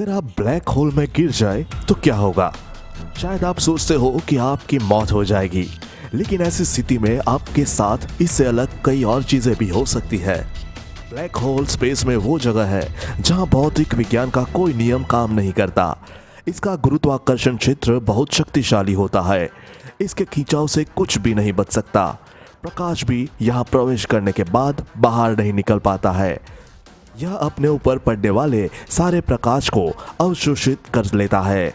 अगर आप black hole में गिर जाए तो क्या होगा? शायद आप सोचते हो कि आपकी मौत हो जाएगी, लेकिन ऐसी स्थिति में आपके साथ इससे अलग कई और चीजें भी हो सकती है। ब्लैक होल स्पेस में वो जगह है जहां भौतिक विज्ञान का कोई नियम काम नहीं करता। इसका गुरुत्वाकर्षण क्षेत्र बहुत शक्तिशाली होता है। इसके खिंचाव से कुछ भी नहीं बच सकता। प्रकाश भी यहाँ प्रवेश करने के बाद बाहर नहीं निकल पाता है। यह अपने ऊपर पड़ने वाले सारे प्रकाश को अवशोषित कर लेता है।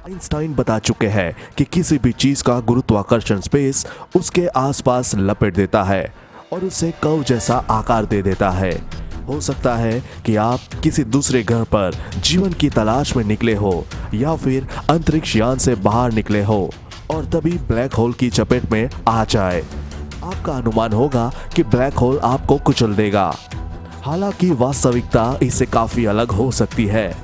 आइंस्टाइन बता चुके हैं कि किसी भी चीज का गुरुत्वाकर्षण स्पेस उसके आसपास लपेट देता है और उसे कर्व जैसा आकार दे देता है। हो सकता है कि आप किसी दूसरे ग्रह पर जीवन की तलाश में निकले हो या फिर अंतरिक्ष यान से बाहर निकले हो और तभी ब्लैक होल की चपेट में आ जाए। आपका अनुमान होगा कि ब्लैक होल आपको कुचल देगा। हालांकि वास्तविकता इससे काफी अलग हो सकती है।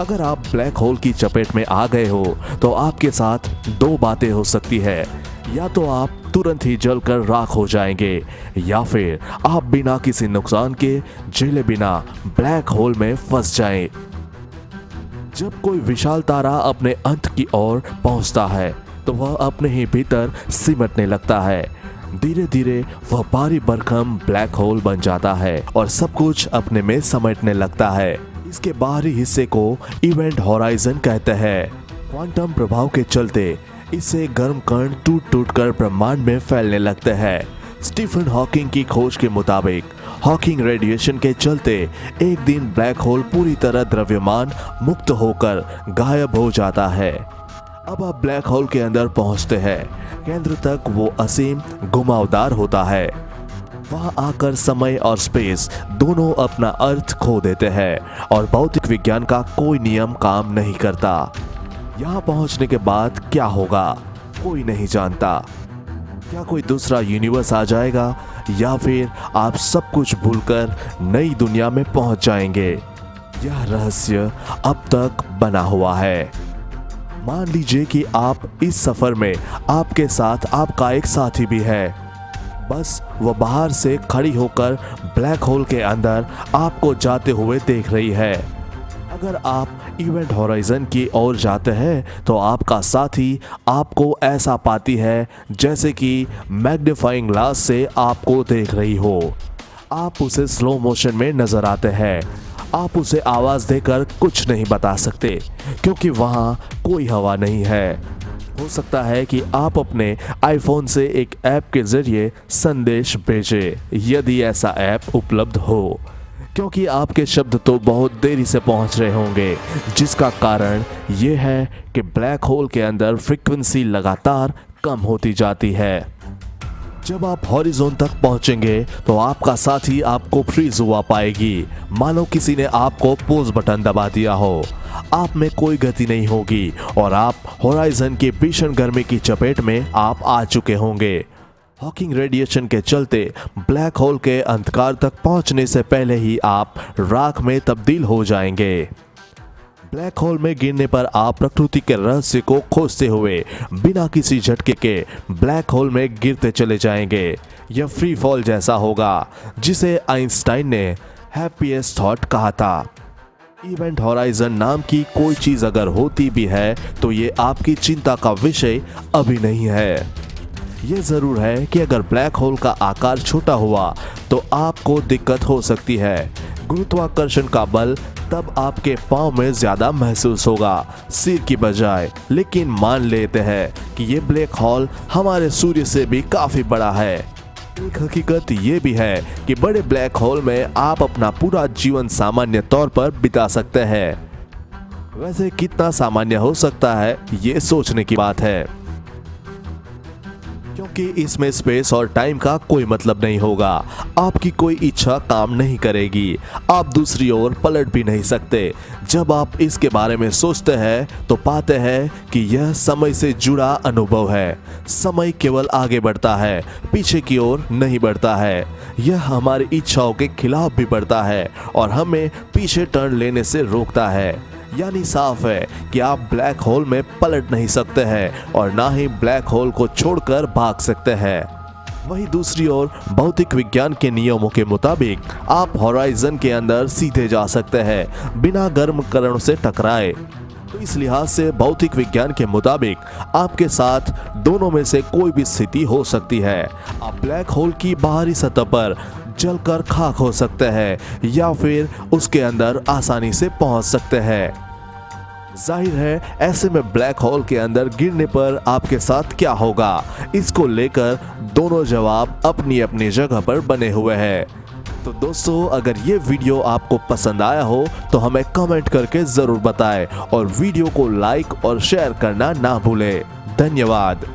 अगर आप ब्लैक होल की चपेट में आ गए हो तो आपके साथ दो बातें हो सकती है। या तो आप तुरंत ही जलकर राख हो जाएंगे या फिर आप बिना किसी नुकसान के झेले बिना ब्लैक होल में फंस जाएं। जब कोई विशाल तारा अपने अंत की ओर पहुंचता है तो वह अपने ही भीतर सिमटने लगता है। धीरे धीरे वह भारी भरकम ब्लैक होल बन जाता है और सब कुछ अपने में समेटने लगता है। इसके बाहरी हिस्से को इवेंट होराइजन कहते हैं। क्वांटम प्रभाव के चलते इससे गर्म कण टूट टूट कर ब्रह्मांड में फैलने लगते हैं। स्टीफन हॉकिंग की खोज के मुताबिक हॉकिंग रेडिएशन के चलते एक दिन ब्लैक होल पूरी तरह द्रव्यमान मुक्त होकर गायब हो जाता है। अब आप ब्लैक होल के अंदर पहुंचते हैं। केंद्र तक वो असीम घुमावदार होता है। वहां आकर समय और स्पेस दोनों अपना अर्थ खो देते हैं और भौतिक विज्ञान का कोई नियम काम नहीं करता। यहां पहुंचने के बाद क्या होगा कोई नहीं जानता। क्या कोई दूसरा यूनिवर्स आ जाएगा या फिर आप सब कुछ भूलकर नई दुनिया में पहुंच जाएंगे? यह रहस्य अब तक बना हुआ है। मान लीजिए कि आप इस सफर में आपके साथ आपका एक साथी भी है। बस वह बाहर से खड़ी होकर ब्लैक होल के अंदर आपको जाते हुए देख रही है। अगर आप इवेंट होराइजन की ओर जाते हैं तो आपका साथी आपको ऐसा पाती है जैसे कि मैग्नीफाइंग ग्लास से आपको देख रही हो। आप उसे स्लो मोशन में नजर आते हैं। आप उसे आवाज देकर कुछ नहीं बता सकते क्योंकि वहां कोई हवा नहीं है। हो सकता है कि आप अपने आईफोन से एक ऐप के जरिए संदेश भेजें, यदि ऐसा ऐप उपलब्ध हो, क्योंकि आपके शब्द तो बहुत देरी से पहुंच रहे होंगे, जिसका कारण यह है कि ब्लैक होल के अंदर फ्रीक्वेंसी लगातार कम होती जाती है। जब आप हॉरिजॉन तक पहुंचेंगे तो आपका साथी आपको फ्रीज हुआ पाएगी, मानो किसी ने आपको पॉज बटन दबा दिया हो। आप में कोई गति नहीं होगी और आप होराइजन की भीषण गर्मी की चपेट में आप आ चुके होंगे। हॉकिंग रेडिएशन के चलते ब्लैक होल के अंधकार तक पहुंचने से पहले ही आप राख में तब्दील हो जाएंगे। ब्लैक होल में गिरने पर आप प्रकृति के रहस्य को खोजते हुए बिना किसी झटके के ब्लैक होल में गिरते चले जाएंगे। यह फ्री फॉल जैसा होगा, जिसे आइंस्टाइन ने हैप्पीएस्ट थॉट कहा था। इवेंट होराइजन नाम की कोई चीज अगर होती भी है तो ये आपकी चिंता का विषय अभी नहीं है। यह जरूर है कि अगर ब्लैक होल का आकार छोटा हुआ तो आपको दिक्कत हो सकती है। गुरुत्वाकर्षण का बल तब आपके पांव में ज्यादा महसूस होगा सिर की बजाय। लेकिन मान लेते हैं कि ये ब्लैक होल हमारे सूर्य से भी काफी बड़ा है। एक हकीकत ये भी है कि बड़े ब्लैक होल में आप अपना पूरा जीवन सामान्य तौर पर बिता सकते हैं। वैसे कितना सामान्य हो सकता है ये सोचने की बात है, क्योंकि इसमें स्पेस और टाइम का कोई मतलब नहीं होगा। आपकी कोई इच्छा काम नहीं करेगी। आप दूसरी ओर पलट भी नहीं सकते। जब आप इसके बारे में सोचते हैं तो पाते हैं कि यह समय से जुड़ा अनुभव है। समय केवल आगे बढ़ता है, पीछे की ओर नहीं बढ़ता है। यह हमारी इच्छाओं के खिलाफ भी बढ़ता है और हमें पीछे टर्न लेने से रोकता है। यानी साफ है कि आप ब्लैक होल में पलट नहीं सकते हैं और ना ही ब्लैक होल को छोड़कर भाग सकते हैं। वहीं दूसरी ओर भौतिक विज्ञान के नियमों के मुताबिक आप हॉराइजन के अंदर सीधे जा सकते हैं बिना गर्म कण से टकराए। तो इस लिहाज से भौतिक विज्ञान के मुताबिक आपके साथ दोनों में से कोई भी स्थिति हो सकती है। आप ब्लैक होल की बाहरी सतह पर जलकर खाक हो सकते हैं या फिर उसके अंदर आसानी से पहुंच सकते हैं। जाहिर है ऐसे में ब्लैक होल के अंदर गिरने पर आपके साथ क्या होगा, इसको लेकर दोनों जवाब अपनी अपनी जगह पर बने हुए हैं। तो दोस्तों, अगर ये वीडियो आपको पसंद आया हो तो हमें कमेंट करके जरूर बताएं और वीडियो को लाइक और शेयर करना ना भूलें। धन्यवाद।